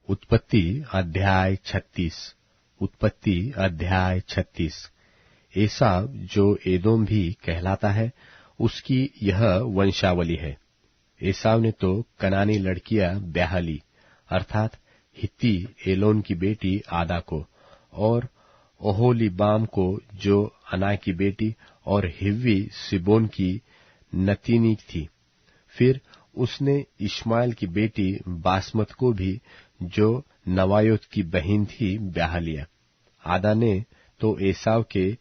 उत्पत्ति अध्याय 36। उत्पत्ति अध्याय 36। एसाव जो एदोम भी कहलाता है, उसकी यह वंशावली है। एसाव ने तो कनानी लड़कियां ब्याह ली, अर्थात हित्ती एलोन की बेटी आदा को, और ओहोलीबाम को जो अना की बेटी और हिव्वी सिबोन की नतीनी थी। फिर उसने इश्माएल की बेटी बासमत को भी, जो नवायोत की बहन थी, ब्याह लिया। आदा ने तो एसाव के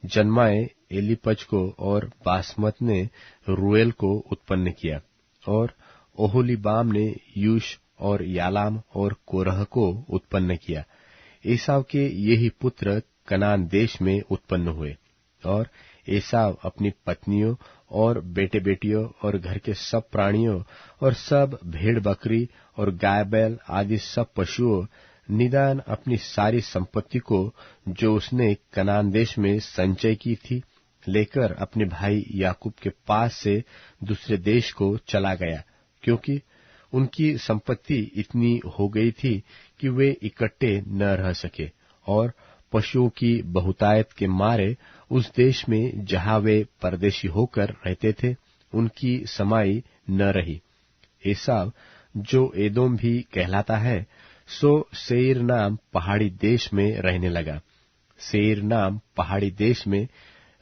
जन्माए एलीपज को और बासमत ने रूएल को उत्पन्न किया, और ओहोलीबाम ने यूश और यालाम और कोरह को उत्पन्न किया। एसाव के यही पुत्र कनान देश में उत्पन्न हुए, और एसाव अपनी पत्नियों और बेटे बेटियों और घर के सब प्राणियों और सब भेड़ बकरी और गाय बैल आदि सब पशुओं, निदान अपनी सारी संपत्ति को जो उसने कनान देश में संचय की थी, लेकर अपने भाई याकूब के पास से दूसरे देश को चला गया, क्योंकि उनकी संपत्ति इतनी हो गई थी कि वे इकट्ठे न रह सके, और पशुओं की बहुतायत के मारे उस देश में जहां वे परदेशी होकर रहते थे, उनकी समाई न रही। एसाव जो एदोम भी कहलाता है, सो सेईर नाम पहाड़ी देश में रहने लगा। सेईर नाम पहाड़ी देश में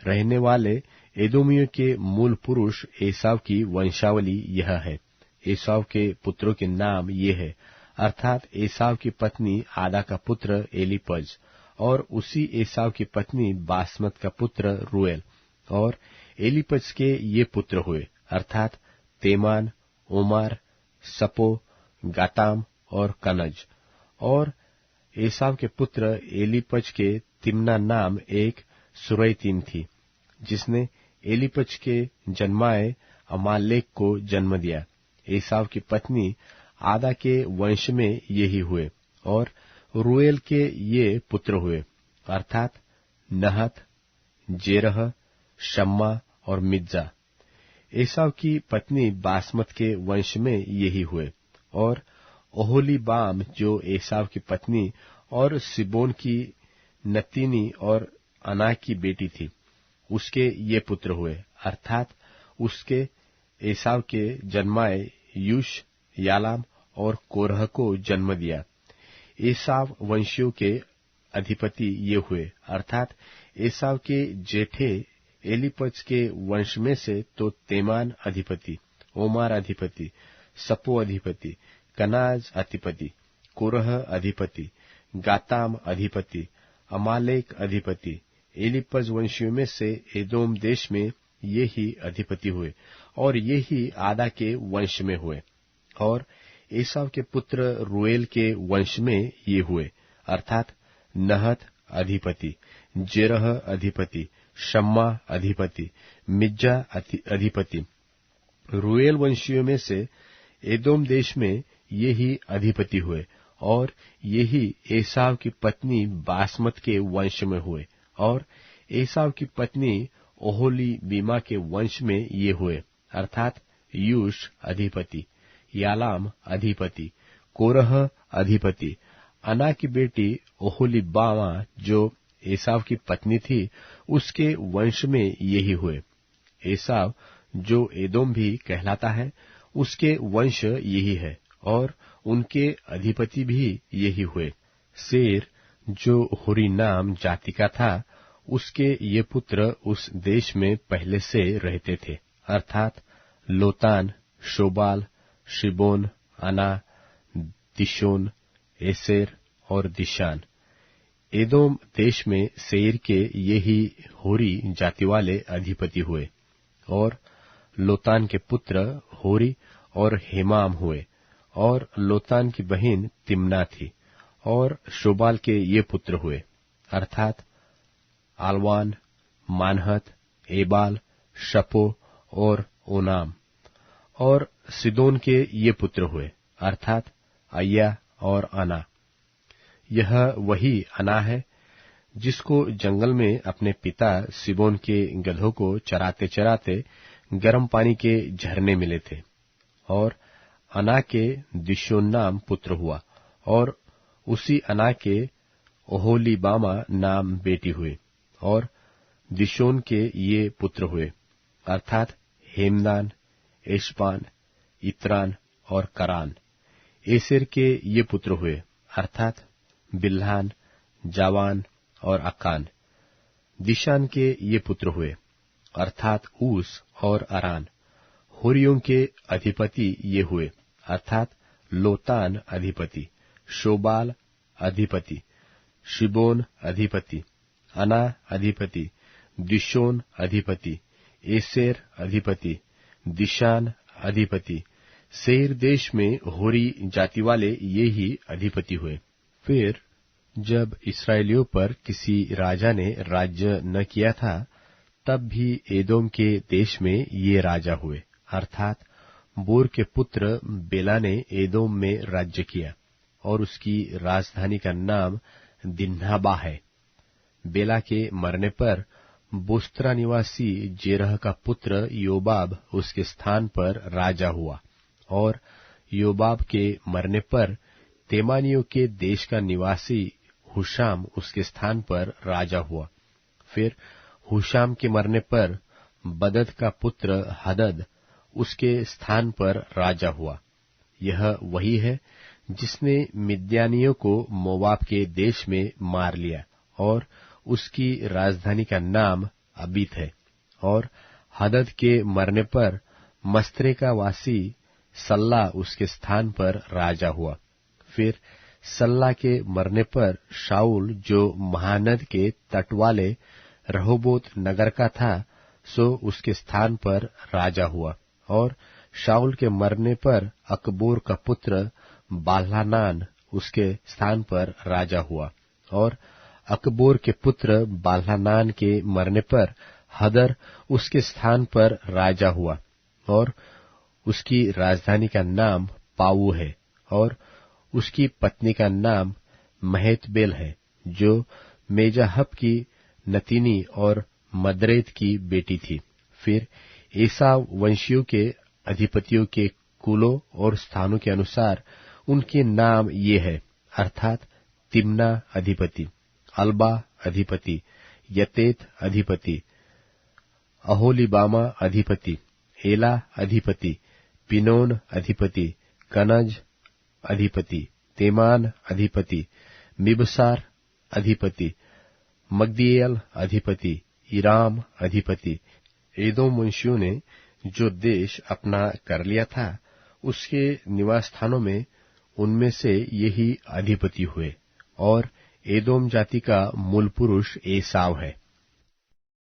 रहने वाले एदोमियों के मूल पुरुष एसाव की वंशावली यह है। एसाव के पुत्रों के नाम ये है, अर्थात एसाव की पत्नी आदा का पुत्र एलीपज, और उसी एसाव की पत्नी बासमत का पुत्र रूएल। और एलीपज के ये पुत्र हुए, अर्थात तेमान, ओमार, सपो, गाताम और कनज। और एसाव के पुत्र एलीपज के तिम्ना नाम एक सुरैतीन थी, जिसने एलीपज के जन्माए अमालेक को जन्म दिया। एसाव की पत्नी आदा के वंश में यही हुए, और रूएल के ये पुत्र हुए, अर्थात नहत, जेरह, शम्मा और मिज्जा। एसाव की पत्नी बासमत के वंश में यही हुए, और ओहोलीबाम जो एसाव की पत्नी और सिबोन की नतीनी और अना की बेटी थी, उसके ये पुत्र हुए, अर्थात उसके एसाव के जन्माए यूश, यालाम और कोरह को जन्म दिया। एसाव वंशियों के अधिपति ये हुए, अर्थात एसाव के जेठे एलीपज के वंश में से तो तेमान अधिपति, ओमार अधिपति, सपो अधिपति, कनाज अधिपति, कोरह अधिपति, गाताम अधिपति, अमालेक अधिपति। एलीपज वंशियों में से एदोम देश में ये ही अधिपति हुए, और ये ही आदा के वंश में हुए। और एसाव के पुत्र रूएल के वंश में ये हुए, अर्थात नहत अधिपति, जेरह अधिपति, शम्मा अधिपति, मिज्जा अधिपति। रूएल वंशियों में से एदोम देश में ये ही अधिपति हुए, और ये ही एसाव की पत्नी बासमत के वंश में हुए, और एसाव की पत्नी ओहोलीबीमा के वंश में ये हुए, अर्थात यूश अधिपति, यालाम अधिपति, कोरह अधिपति। अना की बेटी ओहोलीबामा जो एसाव की पत्नी थी, उसके वंश में यही हुए। एसाव जो एदोम भी कहलाता है, उसके वंश यही है, और उनके अधिपति भी यही हुए। सेर जो होरी नाम जाति का था, उसके ये पुत्र उस देश में पहले से रहते थे, अर्थात लोतान, शोबाल, शिबोन, अना, दिशोन, एसेर और दिशान। एदोम देश में सेर के यही होरी जाति वाले अधिपति हुए, और लोतान के पुत्र होरी और हेमाम हुए, और लोतान की बहन तिम्ना थी। और शोबाल के ये पुत्र हुए, अर्थात आलवान, मानहत, एबाल, शपो और ओनाम। और सिदोन के ये पुत्र हुए, अर्थात अय्या और अना। यह वही अना है जिसको जंगल में अपने पिता सिबोन के गधों को चराते चराते गर्म पानी के झरने मिले थे। और अना के दिशोन नाम पुत्र हुआ, और उसी अना के ओहोलीबामा नाम बेटी हुई। और दिशोन के ये पुत्र हुए, अर्थात हेमदान, एशबान, इत्रान और करान। एसेर के ये पुत्र हुए, अर्थात बिल्हान, जावान और अकान। दिशान के ये पुत्र हुए, अर्थात ऊस और अरान। होरियों के अधिपति ये हुए, अर्थात लोतान अधिपति, शोबाल अधिपति, शिबोन अधिपति, अना अधिपति, दिशोन अधिपति, एसेर अधिपति, दिशान अधिपति। सेर देश में होरी जाति वाले ये ही अधिपति हुए। फिर जब इस्राएलियों पर किसी राजा ने राज्य न किया था, तब भी एदोम के देश में ये राजा हुए, अर्थात बोर के पुत्र बेला ने एदोम में राज्य किया और उसकी राजधानी का नाम दिन्हाबा है। बेला के मरने पर बोस्त्रा निवासी जेरह का पुत्र योबाब उसके स्थान पर राजा हुआ, और योबाब के मरने पर तेमानियों के देश का निवासी हुशाम उसके स्थान पर राजा हुआ। फिर हुशाम के मरने पर बदद का पुत्र हदद उसके स्थान पर राजा हुआ। यह वही है जिसने मिद्यानियों को मोवाब के देश में मार लिया, और उसकी राजधानी का नाम अबीत है। और हदद के मरने पर मस्त्रे का वासी सल्ला उसके स्थान पर राजा हुआ। फिर सल्ला के मरने पर शाऊल, जो महानद के तट वाले रहोबोत नगर का था, सो उसके स्थान पर राजा हुआ। और शाऊल के मरने पर अकबोर का पुत्र बाल्हानान उसके स्थान पर राजा हुआ। और अकबोर के पुत्र बाल्हानान के मरने पर हदर उसके स्थान पर राजा हुआ, और उसकी राजधानी का नाम पाऊ है, और उसकी पत्नी का नाम महतबेल है, जो मेजाहब की नतीनी और मदरेत की बेटी थी। फिर एसाव वंशियों के अधिपतियों के कुलों और स्थानों के अनुसार उनके नाम ये है, अर्थात तिम्ना अधिपति, अल्बा अधिपति, यतेत अधिपति, अहोलीबामा अधिपति, एला अधिपति, पिनोन अधिपति, कनज अधिपति, तेमान अधिपति, मिबसार अधिपति, मग्दीएल अधिपति, इराम अधिपति। एदोम वंशियों ने जो देश अपना कर लिया था, उसके निवास स्थानों में उनमें से यही अधिपति हुए। और एदोम जाति का मूल पुरुष एसाव है।